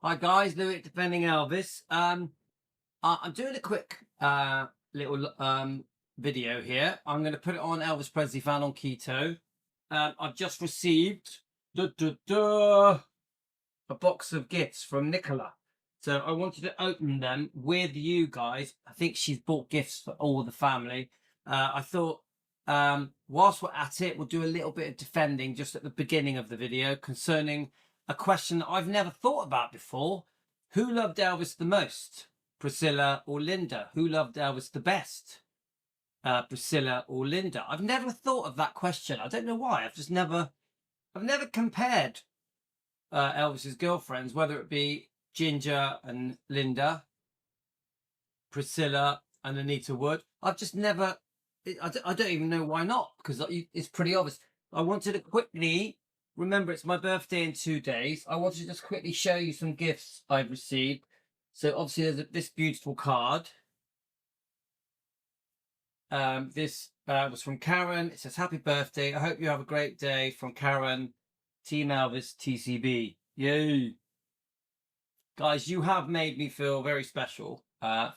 Hi guys, Louis defending Elvis. I'm doing a quick little video here. I'm going to put it on Elvis Presley Fan on Keto. I've just received a box of gifts from Nicola, so I wanted to open them with you guys. I think she's bought gifts for all the family. I thought whilst we're at it, we'll do a little bit of defending just at the beginning of the video concerning a question that I've never thought about before. Who loved Elvis the most? Priscilla or Lynda? Who loved Elvis the best? Priscilla or Lynda? I've never thought of that question. I don't know why. I've never compared Elvis's girlfriends, whether it be Ginger and Lynda, Priscilla and Anita Wood. I've just never, I don't even know why not, because it's pretty obvious. I wanted to quickly, remember it's my birthday in 2 days. I wanted to just quickly show you some gifts I've received. So obviously there's this beautiful card. This was from Karen. It says, "Happy birthday. I hope you have a great day. From Karen, Team Elvis TCB." Yay. Guys, you have made me feel very special.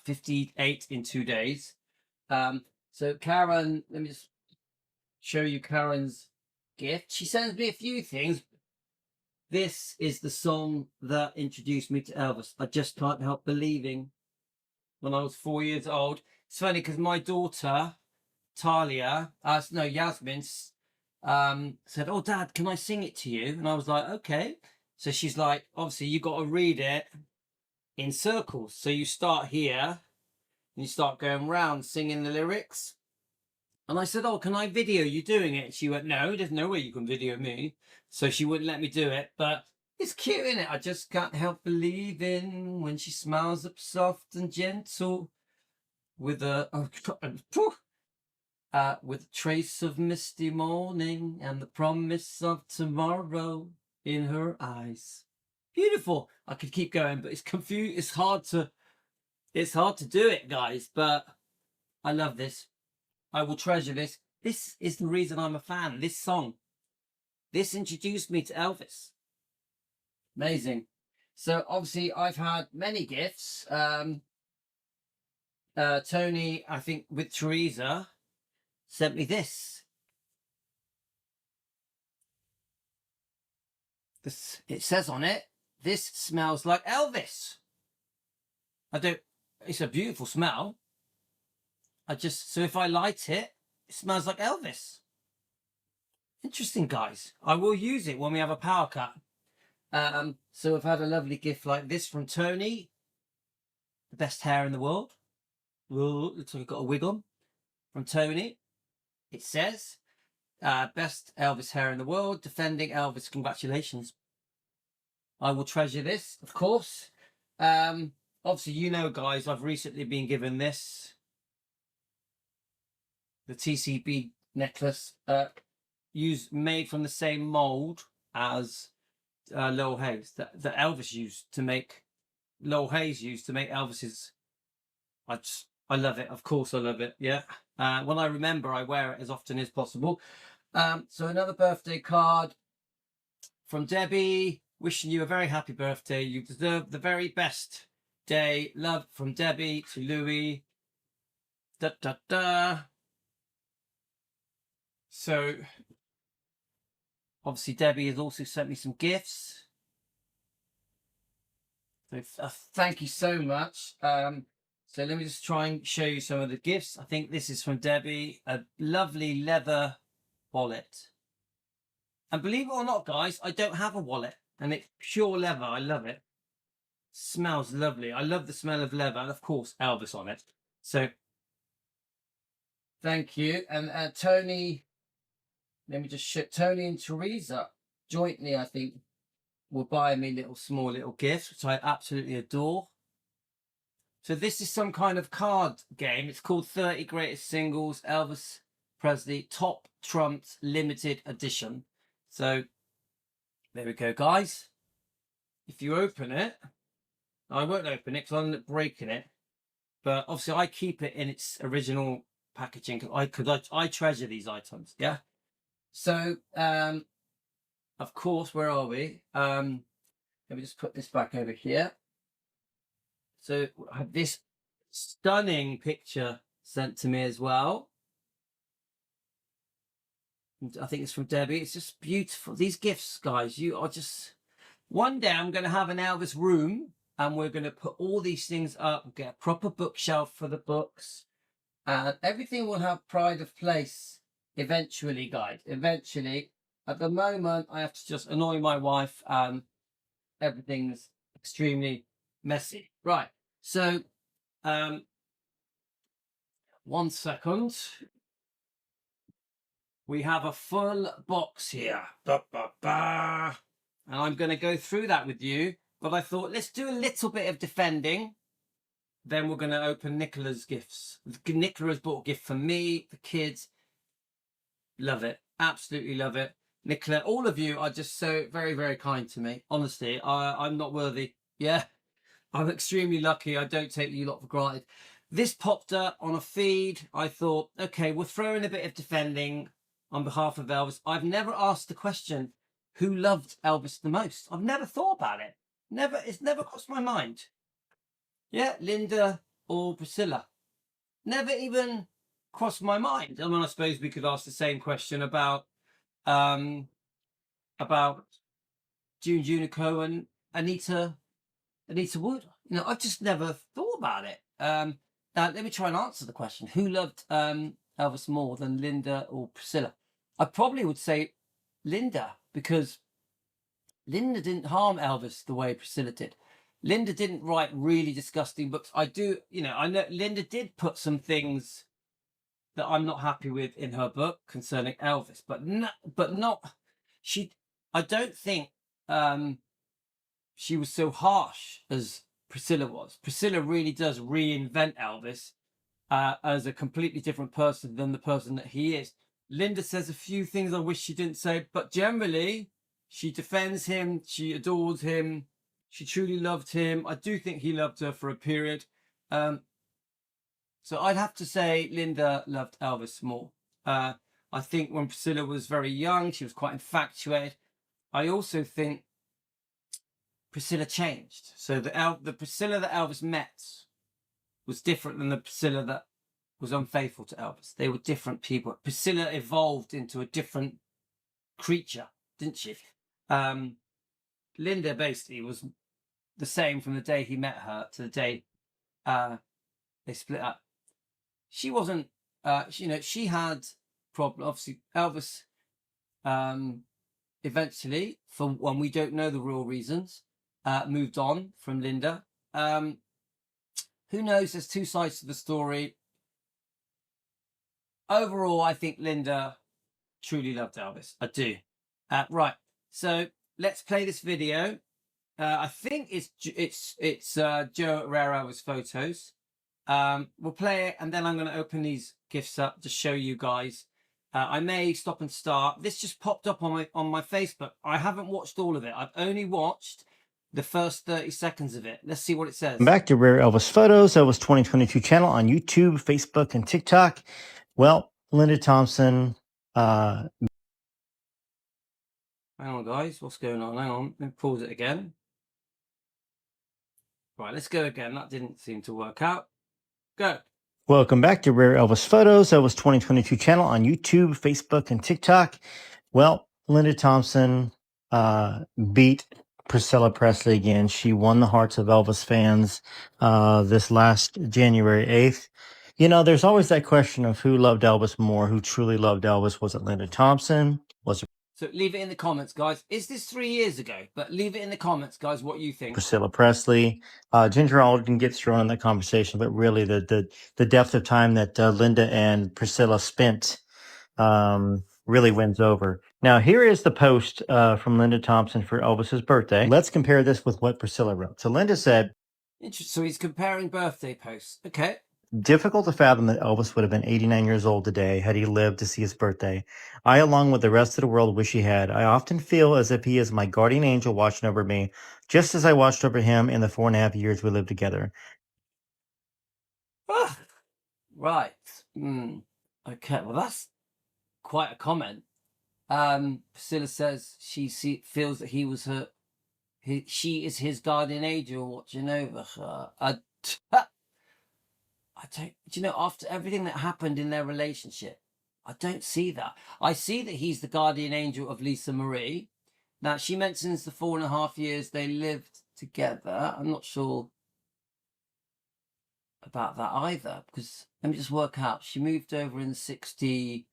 58 in 2 days. So Karen, let me just show you Karen's gift. She sends me a few things. This is the song that introduced me to Elvis. I Just Can't Help Believing, when I was 4 years old. It's funny because my daughter, Yasmin, said, "Oh, Dad, can I sing it to you?" And I was like, "Okay." So she's like, "Obviously, you got to read it in circles. So you start here and you start going round singing the lyrics." And I said, "Oh, can I video you doing it?" She went, "No, there's no way you can video me." So she wouldn't let me do it. But it's cute, isn't it? I just can't help believing when she smiles up soft and gentle with with a trace of misty morning and the promise of tomorrow in her eyes. Beautiful. I could keep going, but it's confused. It's hard to do it, guys. But I love this. I will treasure this. This is the reason I'm a fan. This song. This introduced me to Elvis. Amazing. So obviously I've had many gifts. Tony, I think with Teresa, sent me this. It says on it, "This smells like Elvis." It's a beautiful smell. So if I light it, it smells like Elvis. Interesting, guys. I will use it when we have a power cut. So I've had a lovely gift like this from Tony. The best hair in the world. Ooh, looks like I've got a wig on. From Tony. It says, "Best Elvis hair in the world. Defending Elvis. Congratulations." I will treasure this, of course. Obviously, you know, guys, I've recently been given this. The TCB necklace, made from the same mold as Lowell Hayes that Elvis used to make. Lowell Hayes used to make Elvis's. I love it. Of course, I love it. Yeah. When I remember, I wear it as often as possible. So another birthday card from Debbie, wishing you a very happy birthday. You deserve the very best day. Love from Debbie to Louis. Da da da. So obviously Debbie has also sent me some gifts. So thank you so much. So let me just try and show you some of the gifts. I think this is from Debbie, a lovely leather wallet. And believe it or not, guys, I don't have a wallet, and it's pure leather. I love it. Smells lovely. I love the smell of leather, and of course Elvis on it. So thank you. And Tony, let me just show Tony and Teresa jointly, I think, will buy me small little gifts, which I absolutely adore. So this is some kind of card game. It's called 30 Greatest Singles Elvis Presley Top Trumps Limited Edition. So there we go, guys. If you open it, I won't open it because I'll end up breaking it. But obviously I keep it in its original packaging because I treasure these items. Yeah. So of course, where are we? Let me just put this back over here. So I have this stunning picture sent to me as well. I think it's from Debbie. It's just beautiful. These gifts, guys, you are just... One day I'm going to have an Elvis room and we're going to put all these things up, get a proper bookshelf for the books, and everything will have pride of place eventually, guys. Eventually. At the moment, I have to just annoy my wife and everything's extremely messy. Right. So, 1 second. We have a full box here. And I'm going to go through that with you. But I thought, let's do a little bit of defending. Then we're going to open Nicola's gifts. Nicola's bought a gift for me, the kids. Love it. Absolutely love it. Nicola, all of you are just so very, very kind to me. Honestly, I'm not worthy. Yeah, I'm extremely lucky. I don't take you lot for granted. This popped up on a feed. I thought, okay, we'll throw in a bit of defending on behalf of Elvis. I've never asked the question, who loved Elvis the most? I've never thought about it. It's never crossed my mind. Yeah, Lynda or Priscilla. Never even crossed my mind. I mean, I suppose we could ask the same question about June Junico and Anita Wood. You know, I've just never thought about it. Let me try and answer the question. Who loved Elvis more than Lynda or Priscilla? I probably would say Lynda, because Lynda didn't harm Elvis the way Priscilla did. Lynda didn't write really disgusting books. I know Lynda did put some things that I'm not happy with in her book concerning Elvis, but not she. I don't think she was so harsh as Priscilla was. Priscilla really does reinvent Elvis as a completely different person than the person that he is. Lynda says a few things I wish she didn't say, but generally she defends him, she adores him, she truly loved him. I do think he loved her for a period. So I'd have to say Lynda loved Elvis more. I think when Priscilla was very young, she was quite infatuated. I also think Priscilla changed. So the Priscilla that Elvis met was different than the Priscilla that was unfaithful to Elvis. They were different people. Priscilla evolved into a different creature, didn't she? Lynda basically was the same from the day he met her to the day they split up. She wasn't, she had problem. Obviously, Elvis eventually, for one, we don't know the real reasons, moved on from Lynda. Who knows? There's two sides to the story. Overall, I think Lynda truly loved Elvis. I do. Right. So let's play this video. I think it's Joe Herrera's photos. We'll play it, and then I'm going to open these gifts up to show you guys. I may stop and start. This just popped up on my Facebook. I haven't watched all of it. I've only watched the first 30 seconds of it. Let's see what it says. Back to Rare Elvis Photos, Elvis 2022 channel on YouTube, Facebook, and TikTok. Well, Lynda Thompson. Hang on, guys. What's going on? Hang on. Let me pause it again. Right, let's go again. That didn't seem to work out. Go. Welcome back to Rare Elvis Photos, Elvis 2022 channel on YouTube, Facebook, and TikTok. Well, Lynda Thompson beat Priscilla Presley again. She won the hearts of Elvis fans this last January 8th. You know, there's always that question of who loved Elvis more, who truly loved Elvis. Was it Lynda Thompson? Was it... So leave it in the comments, guys. Is this 3 years ago? But leave it in the comments, guys, what you think. Priscilla Presley. Ginger Alden gets thrown in that conversation, but really the depth of time that Lynda and Priscilla spent really wins over. Now, here is the post from Lynda Thompson for Elvis's birthday. Let's compare this with what Priscilla wrote. So Lynda said, So he's comparing birthday posts. Okay. difficult to fathom that Elvis would have been 89 years old today had he lived to see his birthday. I, along with the rest of the world, wish he had. I often feel as if he is my guardian angel watching over me, just as I watched over him in the 4.5 years we lived together. Ah, right. Okay, well, that's quite a comment. Priscilla says she feels that he was her she is his guardian angel watching over her. I don't, do you know, after everything that happened in their relationship, I don't see that. I see that he's the guardian angel of Lisa Marie. Now, she mentions the 4.5 years they lived together. I'm not sure about that either, because let me just work out. She moved over in 67.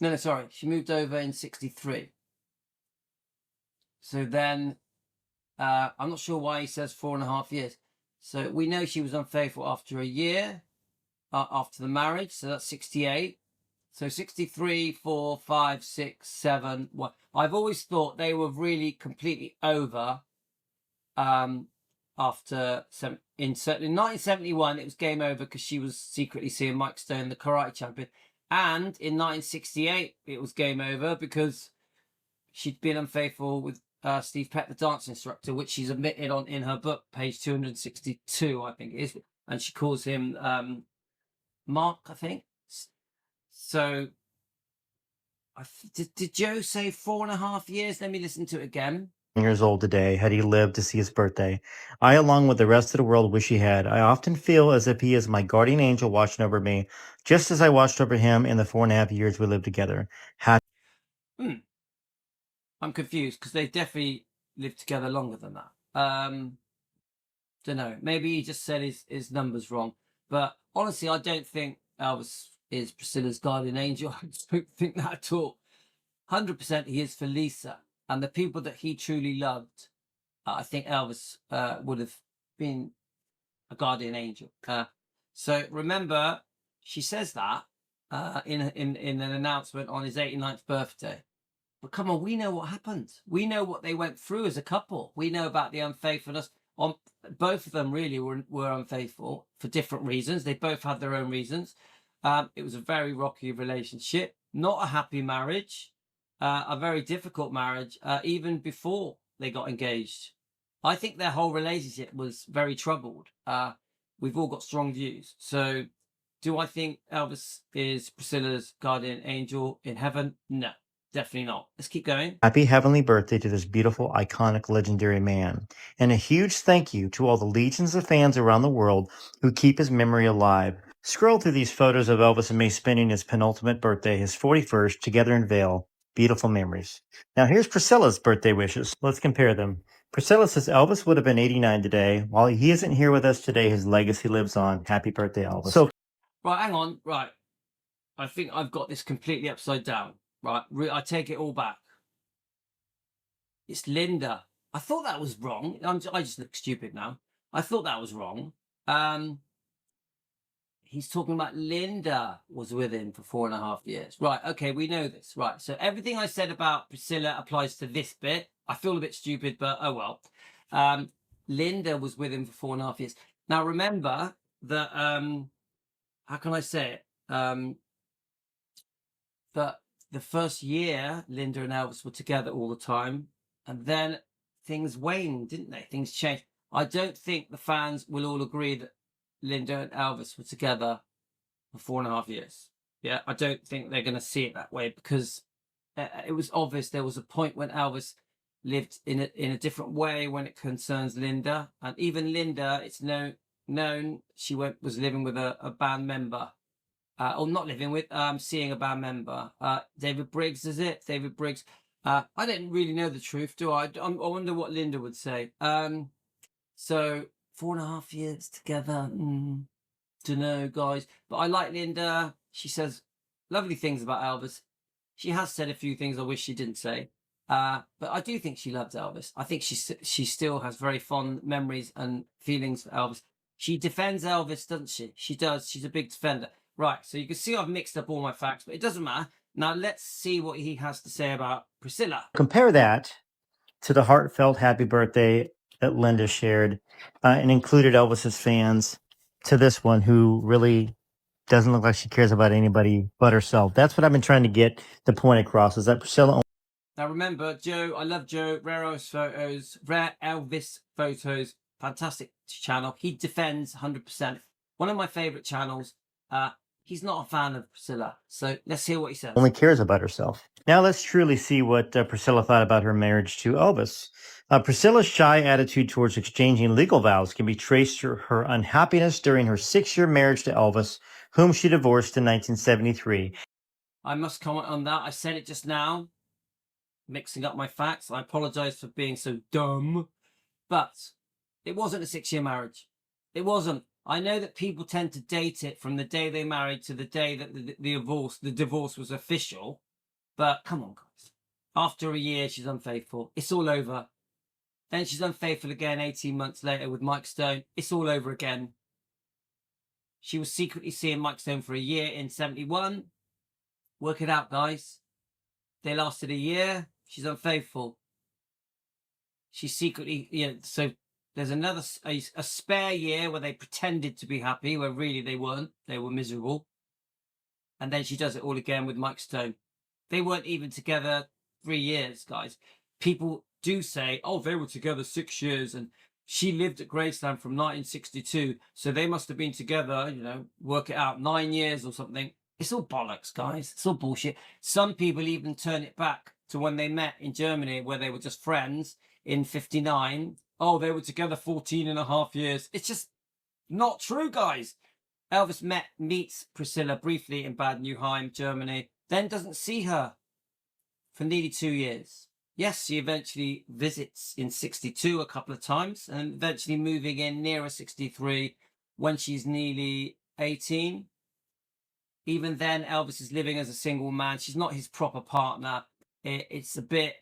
No, sorry. She moved over in 63. So then, I'm not sure why he says 4.5 years. So we know she was unfaithful after a year, after the marriage. So that's 68. So 63, 4, 5, 6, 7, 1. I've always thought they were really completely over after in 1971 it was game over because she was secretly seeing Mike Stone, the karate champion, and in 1968 it was game over because she'd been unfaithful with Steve Peck, the dance instructor, which she's admitted on in her book, page 262, I think it is, and she calls him Mark, I think. So did Joe say 4.5 years? Let me listen to it again. Years old today, had he lived to see his birthday. I, along with the rest of the world, wish he had. I often feel as if he is my guardian angel watching over me, just as I watched over him in the 4.5 years we lived together. I'm confused because they definitely lived together longer than that. Don't know. Maybe he just said his numbers wrong. But honestly, I don't think Elvis is Priscilla's guardian angel. I don't think that at all. 100% he is for Lisa. And the people that he truly loved, I think Elvis would have been a guardian angel. So remember, she says that in an announcement on his 89th birthday. But come on, we know what happened. We know what they went through as a couple. We know about the unfaithfulness. On both of them really were unfaithful for different reasons. They both had their own reasons. It was a very rocky relationship, not a happy marriage, a very difficult marriage, even before they got engaged. I think their whole relationship was very troubled. We've all got strong views. So do I think Elvis is Priscilla's guardian angel in heaven? No. Definitely not. Let's keep going. Happy heavenly birthday to this beautiful, iconic, legendary man. And a huge thank you to all the legions of fans around the world who keep his memory alive. Scroll through these photos of Elvis and me spending his penultimate birthday, his 41st, together in Vail. Beautiful memories. Now here's Priscilla's birthday wishes. Let's compare them. Priscilla says Elvis would have been 89 today. While he isn't here with us today, his legacy lives on. Happy birthday, Elvis. So, right, hang on. Right. I think I've got this completely upside down. Right. I take it all back. It's Lynda. I thought that was wrong. I just look stupid now. I thought that was wrong. He's talking about Lynda was with him for 4.5 years. Right. Okay. We know this. Right. So everything I said about Priscilla applies to this bit. I feel a bit stupid, but oh well. Lynda was with him for 4.5 years. Now remember that, how can I say it? That the first year Lynda and Elvis were together all the time, and then things waned, didn't they? Things changed. I don't think the fans will all agree that Lynda and Elvis were together for 4.5 years. Yeah, I don't think they're going to see it that way because it was obvious there was a point when Elvis lived in a different way when it concerns Lynda, and even Lynda, it's known she was living with a band member. Or not living with, seeing a band member. David Briggs, is it? David Briggs. I don't really know the truth, do I? I wonder what Lynda would say. So 4.5 years together. Don't know, guys. But I like Lynda. She says lovely things about Elvis. She has said a few things I wish she didn't say. But I do think she loved Elvis. I think she still has very fond memories and feelings for Elvis. She defends Elvis, doesn't she? She does. She's a big defender. Right, so you can see I've mixed up all my facts, but it doesn't matter. Now let's see what he has to say about Priscilla. compare that to the heartfelt happy birthday that Lynda shared and included Elvis's fans to this one who really doesn't look like she cares about anybody but herself. That's what I've been trying to get the point across is that Priscilla. Now remember, Joe, I love Joe, Rare Elvis Photos, fantastic channel. He defends 100%. One of my favorite channels. he's not a fan of Priscilla. So let's hear what he says. Only cares about herself. Now let's truly see what Priscilla thought about her marriage to Elvis. Priscilla's shy attitude towards exchanging legal vows can be traced to her unhappiness during her 6-year marriage to Elvis, whom she divorced in 1973. I must comment on that. I said it just now, mixing up my facts. I apologize for being so dumb, but it wasn't a 6-year marriage. It wasn't. I know that people tend to date it from the day they married to the day that the divorce was official, but come on, guys. After a year, she's unfaithful. It's all over. Then she's unfaithful again 18 months later with Mike Stone. It's all over again. She was secretly seeing Mike Stone for a year in 71. Work it out, guys. They lasted a year. She's unfaithful. She's secretly, so there's another, a spare year where they pretended to be happy, where really they weren't. They were miserable. And then she does it all again with Mike Stone. They weren't even together 3 years, guys. People do say, oh, they were together 6 years, and she lived at Graceland from 1962, so they must have been together, work it out, 9 years or something. It's all bollocks, guys. It's all bullshit. Some people even turn it back to when they met in Germany, where they were just friends in 59. Oh, they were together 14 and a half years. It's just not true, guys. Elvis meets Priscilla briefly in Bad Nauheim, Germany, then doesn't see her for nearly 2 years. Yes, she eventually visits in 62 a couple of times, and eventually moving in nearer 63 when she's nearly 18. Even then, Elvis is living as a single man. She's not his proper partner. It's a bit,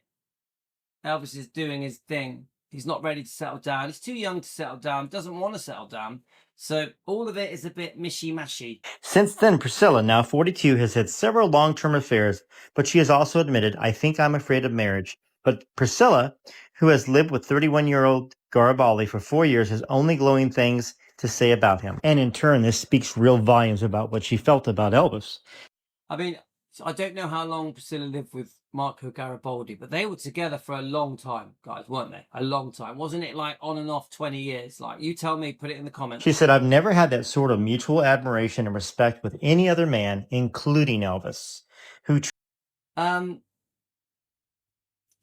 Elvis is doing his thing. He's not ready to settle down. He's too young to settle down, doesn't want to settle down. So all of it is a bit mishy-mashy. Since then, Priscilla, now 42, has had several long-term affairs, but she has also admitted, I think I'm afraid of marriage. But Priscilla, who has lived with 31-year-old Garibaldi for 4 years, has only glowing things to say about him. And in turn, this speaks real volumes about what she felt about Elvis. I mean, I don't know how long Priscilla lived with Marco Garibaldi, but they were together for a long time, guys, weren't they? A long time. Wasn't it like on and off 20 years? Like, you tell me, put it in the comments. She said, I've never had that sort of mutual admiration and respect with any other man, including Elvis, who...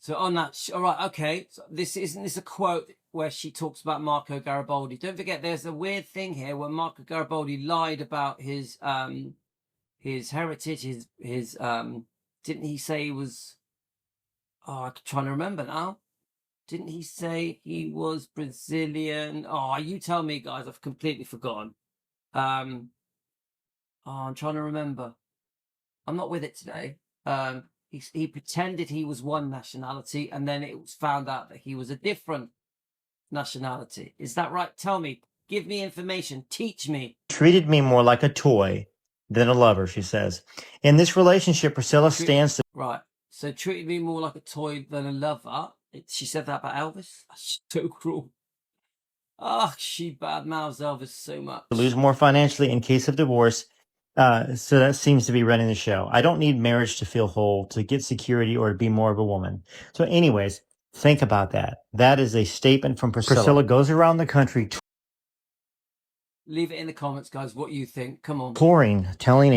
So on that, all right, okay. So isn't this a quote where she talks about Marco Garibaldi? Don't forget, there's a weird thing here where Marco Garibaldi lied about his heritage, his didn't he say he was, I'm trying to remember now. Didn't he say he was Brazilian? Oh, you tell me, guys, I've completely forgotten. I'm trying to remember. I'm not with it today. He pretended he was one nationality, and then it was found out that he was a different nationality. Is that right? Tell me. Give me information. Teach me. Treated me more like a toy than a lover, she says. In this relationship, Priscilla stands to... Right. So treated me more like a toy than a lover. She said that about Elvis? That's so cruel. She badmouths Elvis so much. lose more financially in case of divorce. So that seems to be running the show. I don't need marriage to feel whole, to get security, or to be more of a woman. So anyways, think about that. That is a statement from Priscilla. Priscilla goes around the country Leave it in the comments, guys, what you think. Come on. telling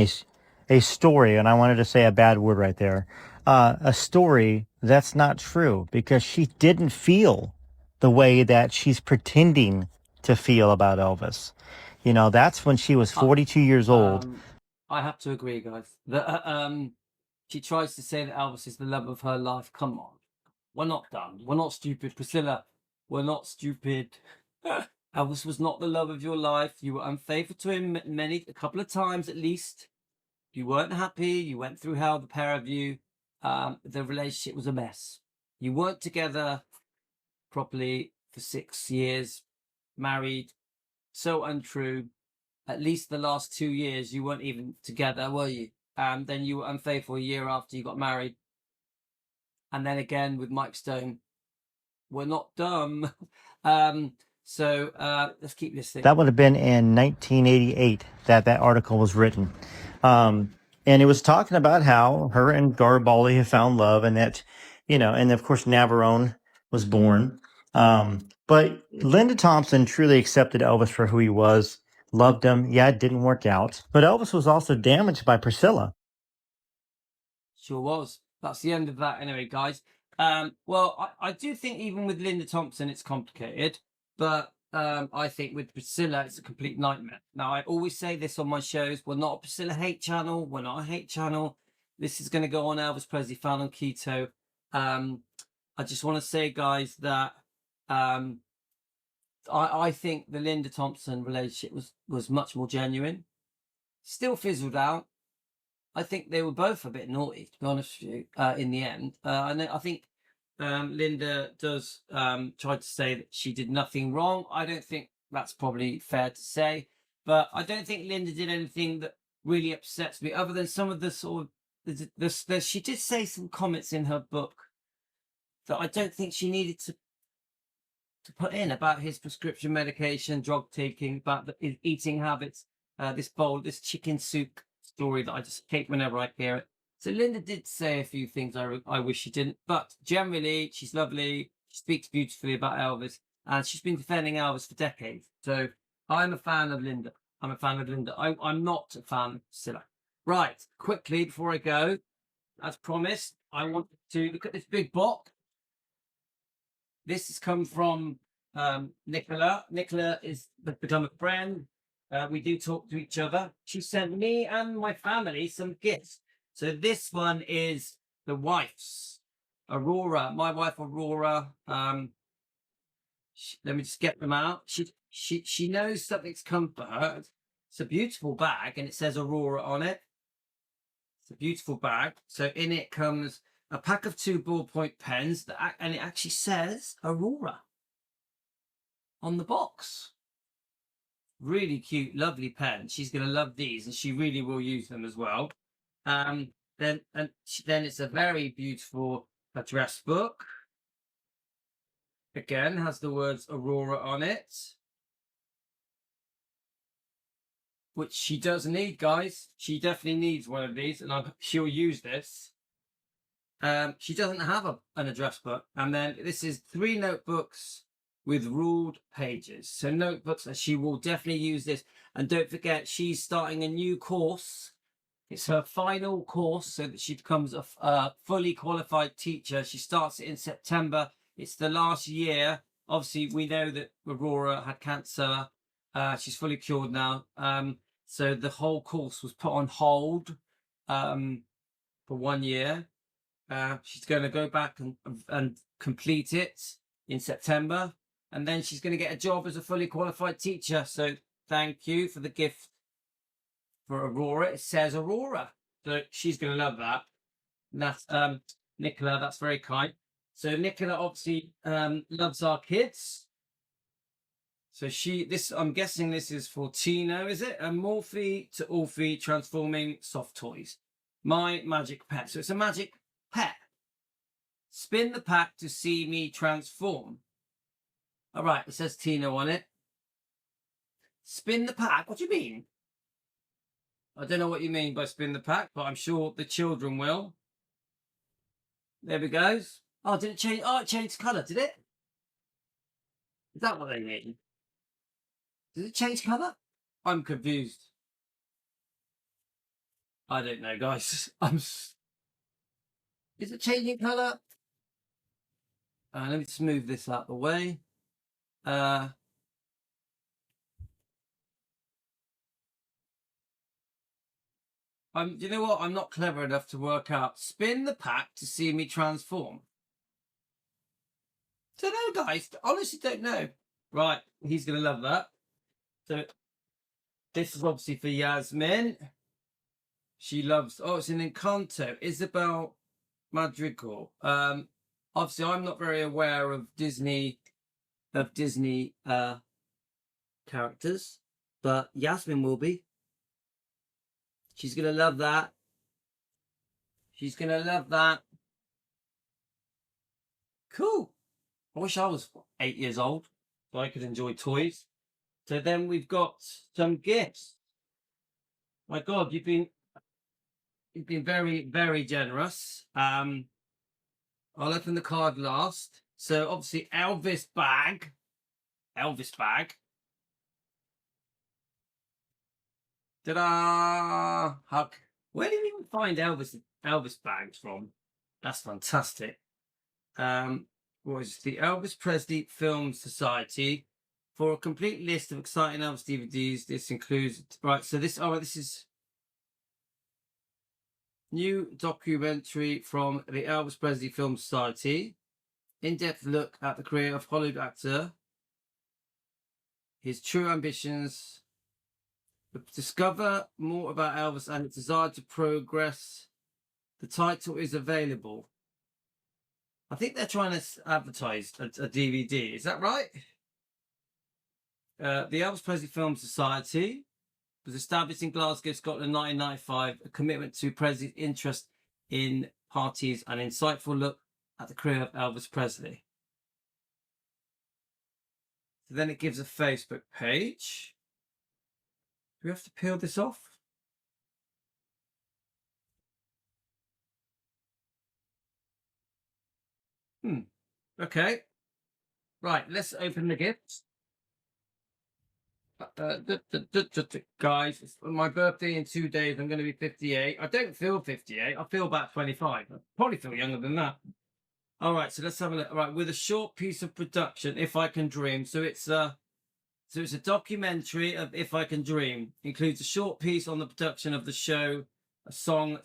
a story, and I wanted to say a bad word right there, a story that's not true, because she didn't feel the way that she's pretending to feel about Elvis. That's when she was 42 years old. I have to agree, guys. She tries to say that Elvis is the love of her life. Come on. We're not done. We're not stupid. Priscilla, we're not stupid. Elvis was not the love of your life. You were unfaithful to him a couple of times at least. You weren't happy. You went through hell, the pair of you. The relationship was a mess. You weren't together properly for 6 years, married. So untrue. At least the last 2 years, you weren't even together, were you? Then you were unfaithful a year after you got married. And then again with Mike Stone. We're not dumb. Let's keep listening. That would have been in 1988 that article was written. And it was talking about how her and Garibaldi have found love, and that, and of course Navarone was born. But Lynda Thompson truly accepted Elvis for who he was. Loved him. Yeah, it didn't work out. But Elvis was also damaged by Priscilla. Sure was. That's the end of that anyway, guys. Well, I do think even with Lynda Thompson, it's complicated, but I think with Priscilla, it's a complete nightmare. Now, I always say this on my shows. We're not a Priscilla hate channel. We're not a hate channel. This is going to go on Elvis Presley Fan on Keto. I just want to say, guys, that I think the Lynda Thompson relationship was much more genuine. Still fizzled out. I think they were both a bit naughty, to be honest with you, in the end. I think Lynda does try to say that she did nothing wrong. I don't think that's probably fair to say. But I don't think Lynda did anything that really upsets me, other than some of the sort of... she did say some comments in her book that I don't think she needed to put in about his prescription medication, drug taking, about his eating habits, this chicken soup story that I just hate whenever I hear it. So Lynda did say a few things I wish she didn't, but generally she's lovely. She speaks beautifully about Elvis, and she's been defending Elvis for decades. So I'm a fan of Lynda. I'm not a fan of Priscilla. Right, quickly before I go, as promised, I want to look at this big box. This has come from Nicola. Nicola has become a friend. We do talk to each other. She sent me and my family some gifts. So this one is the wife's, Aurora. My wife Aurora. Let me just get them out. She knows something's come for her. It's a beautiful bag, and it says Aurora on it. It's a beautiful bag. So in it comes a pack of 2 ballpoint pens, and it actually says Aurora on the box. Really cute, lovely pen. She's going to love these, and she really will use them as well. Then it's a very beautiful address book. Again, has the words Aurora on it, which she does need, guys. She definitely needs one of these, and she'll use this. She doesn't have an address book. And then this is 3 notebooks with ruled pages. So notebooks, and she will definitely use this. And don't forget, she's starting a new course. It's her final course so that she becomes a fully qualified teacher. She starts it in September. It's the last year. Obviously, we know that Aurora had cancer. She's fully cured now. So the whole course was put on hold for 1 year. She's going to go back and complete it in September, and then she's going to get a job as a fully qualified teacher. So thank you for the gift for Aurora. It says Aurora, so she's going to love that. And that's Nicola. That's very kind. So Nicola obviously loves our kids. So I'm guessing this is for Tino, is it? A Morphe to Orphe transforming soft toys. My magic pet. So it's a magic pet. Spin the pack to see me transform. All right, it says Tino on it. Spin the pack? What do you mean? I don't know what you mean by spin the pack, but I'm sure the children will. There we go. Oh, did it change? Oh, it changed colour, did it? Is that what they mean? Did it change colour? I'm confused. I don't know, guys. Is it changing colour? Let me just move this out of the way. You know what? I'm not clever enough to work out. Spin the pack to see me transform. Don't know, guys. Honestly, don't know. Right, he's gonna love that. So this is obviously for Yasmin. She loves. Oh, it's an Encanto. Isabel Madrigal. Obviously, I'm not very aware of Disney characters, but Yasmin will be. She's gonna love that. She's gonna love that. Cool. I wish I was 8 years old so I could enjoy toys. So then we've got some gifts. My God, you've been very, very generous. I'll open the card last. So obviously Elvis bag. Ta-da! Where did you even find Elvis bags from? That's fantastic. Was the Elvis Presley Film Society. For a complete list of exciting Elvis DVDs, this includes so this is new documentary from the Elvis Presley Film Society. In-depth look at the career of Hollywood actor, his true ambitions. Discover more about Elvis and its desire to progress. The title is available. I think they're trying to advertise a DVD. Is that right? The Elvis Presley Film Society was established in Glasgow, Scotland in 1995, a commitment to Presley's interest in parties and insightful look at the career of Elvis Presley. So then it gives a Facebook page. Do we have to peel this off? Okay. Right, let's open the gifts. Guys, it's my birthday in 2 days. I'm going to be 58. I don't feel 58. I feel about 25. I probably feel younger than that. All right, so let's have a look. All right, with a short piece of production, If I Can Dream. So it's a documentary of If I Can Dream. Includes a short piece on the production of the show, a song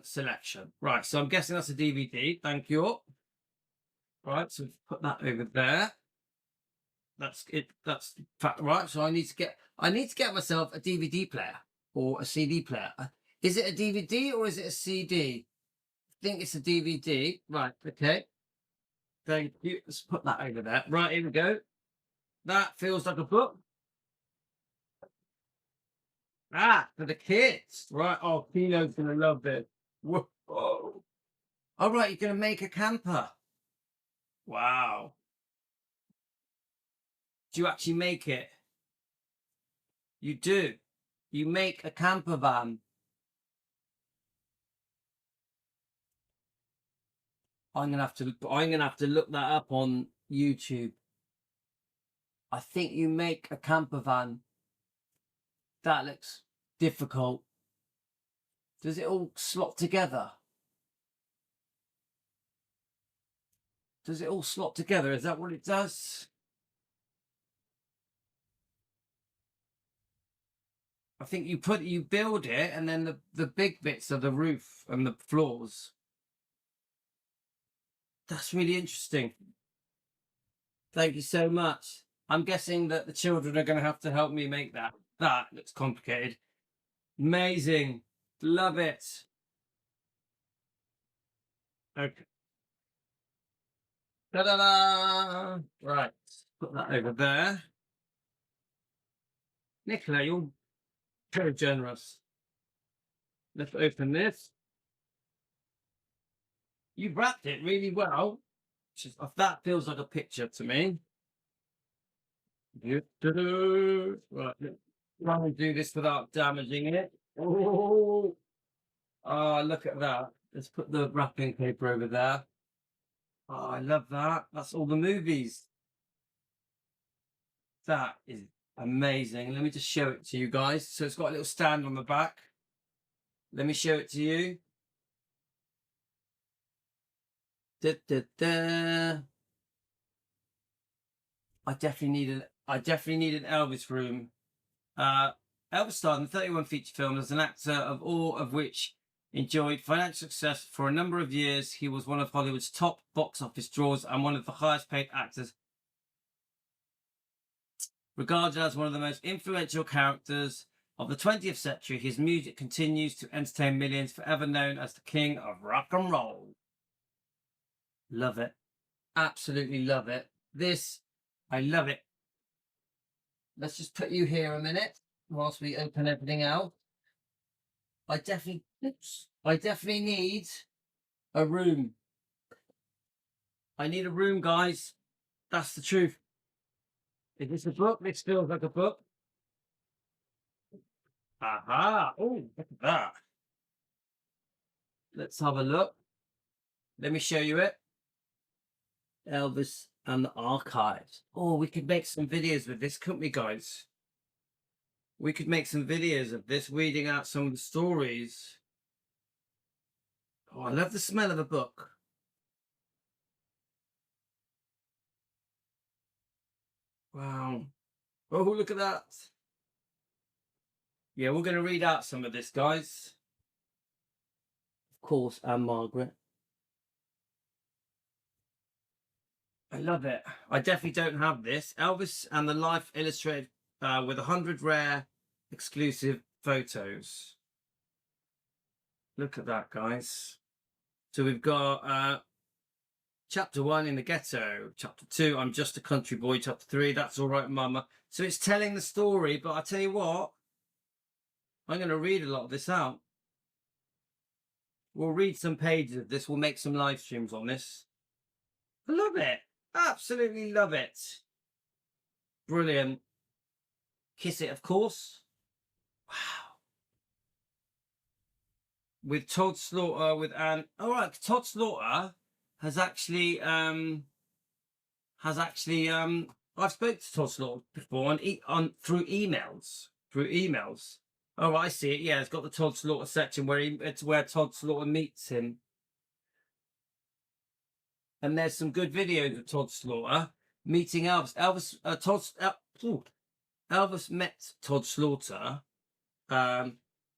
selection. Right, so I'm guessing that's a DVD. Thank you. Right, so put that over there. That's it. That's fact, right. So I need to get myself a DVD player or a CD player. Is it a DVD or is it a CD? I think it's a DVD. Right. Okay. Thank you. Let's put that over there. Right. Here we go. That feels like a book. For the kids. Right. Oh, Kino's gonna love this. Whoa. All right. You're gonna make a camper. Wow. Do you actually make it? You do. You make a camper van. I'm gonna have to look that up on YouTube. I think you make a camper van. That looks difficult. Does it all slot together? Does it all slot together? Is that what it does? I think you build it and then the big bits are the roof and the floors. That's really interesting. Thank you so much. I'm guessing that the children are going to have to help me make that. That looks complicated. Amazing. Love it. Okay. Ta-da! Right. Put that over there. Nicola, you're very generous. Let's open this. You wrapped it really well. That feels like a picture to me. Right, try and do this without damaging it. Oh, look at that. Let's put the wrapping paper over there. Oh, I love that. That's all the movies. That is amazing. Let me just show it to you guys. So it's got a little stand on the back. Let me show it to you. Da, da, da. I definitely need an Elvis room. Elvis starred in 31 feature films as an actor, of all of which enjoyed financial success for a number of years. He was one of Hollywood's top box office draws and one of the highest paid actors. Regarded as one of the most influential characters of the 20th century, his music continues to entertain millions, forever known as the king of rock and roll. Love it. Absolutely love it. I love it. Let's just put you here a minute whilst we open everything out. I definitely need a room. I need a room, guys. That's the truth. Is this a book? This feels like a book. Aha! Oh, look at that. Let's have a look. Let me show you it. Elvis and the Archives. Oh, we could make some videos with this, couldn't we, guys? We could make some videos of this, reading out some of the stories. Oh, I love the smell of a book. Wow. Oh, look at that. Yeah, we're going to read out some of this, guys. Of course, and Margaret. I love it. I definitely don't have this. Elvis and the Life Illustrated with 100 rare exclusive photos. Look at that, guys. So we've got chapter 1, In the Ghetto. Chapter 2, I'm Just a Country Boy. Chapter 3, That's All Right, Mama. So it's telling the story, but I tell you what, I'm going to read a lot of this out. We'll read some pages of this. We'll make some live streams on this. I love it. Absolutely love it. Brilliant. Kiss It, of course. Wow. With Todd Slaughter, with Anne. All right, Todd Slaughter has actually I've spoken to Todd Slaughter before through emails. Oh, I see it. Yeah, it's got the Todd Slaughter section it's where Todd Slaughter meets him. And there's some good videos of Todd Slaughter meeting Elvis. Elvis met Todd Slaughter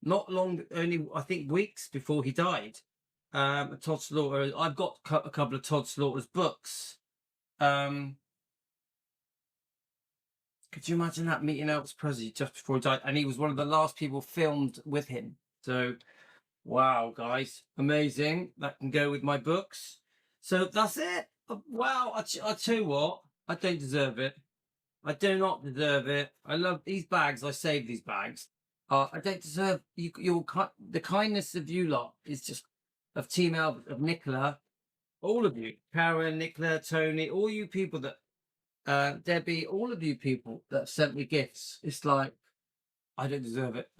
not long, only I think weeks before he died. Todd Slaughter, I've got a couple of Todd Slaughter's books. Could you imagine that, meeting Elvis Presley just before he died? And he was one of the last people filmed with him. So, wow, guys, amazing. That can go with my books. So that's it. Wow, I tell you what, I don't deserve it. I do not deserve it. I love these bags. I save these bags. I don't deserve the kindness of you lot is just of Team Elvis, of Nicola, all of you, Karen, Nicola, Tony, all you people that, Debbie, all of you people that have sent me gifts. It's like, I don't deserve it.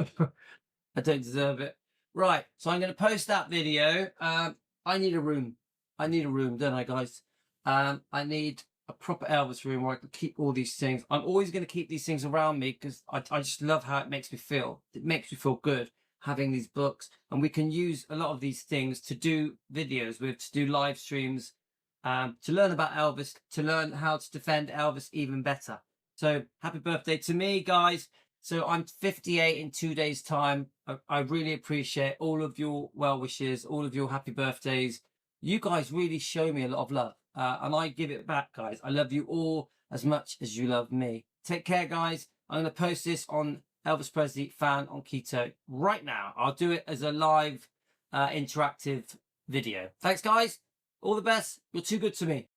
I don't deserve it. Right, so I'm going to post that video. I need a room. I need a room, don't I, guys? I need a proper Elvis room where I can keep all these things. I'm always going to keep these things around me because I just love how it makes me feel. It makes me feel good having these books, and we can use a lot of these things to do videos with, to do live streams, to learn about Elvis, to learn how to defend Elvis even better. So happy birthday to me, guys. So I'm 58 in 2 days' time. I really appreciate all of your well wishes, all of your happy birthdays. You guys really show me a lot of love. And I give it back, guys. I love you all as much as you love me. Take care, guys. I'm going to post this on Elvis Presley Fan on Keto right now. I'll do it as a live interactive video. Thanks, guys. All the best. You're too good to me.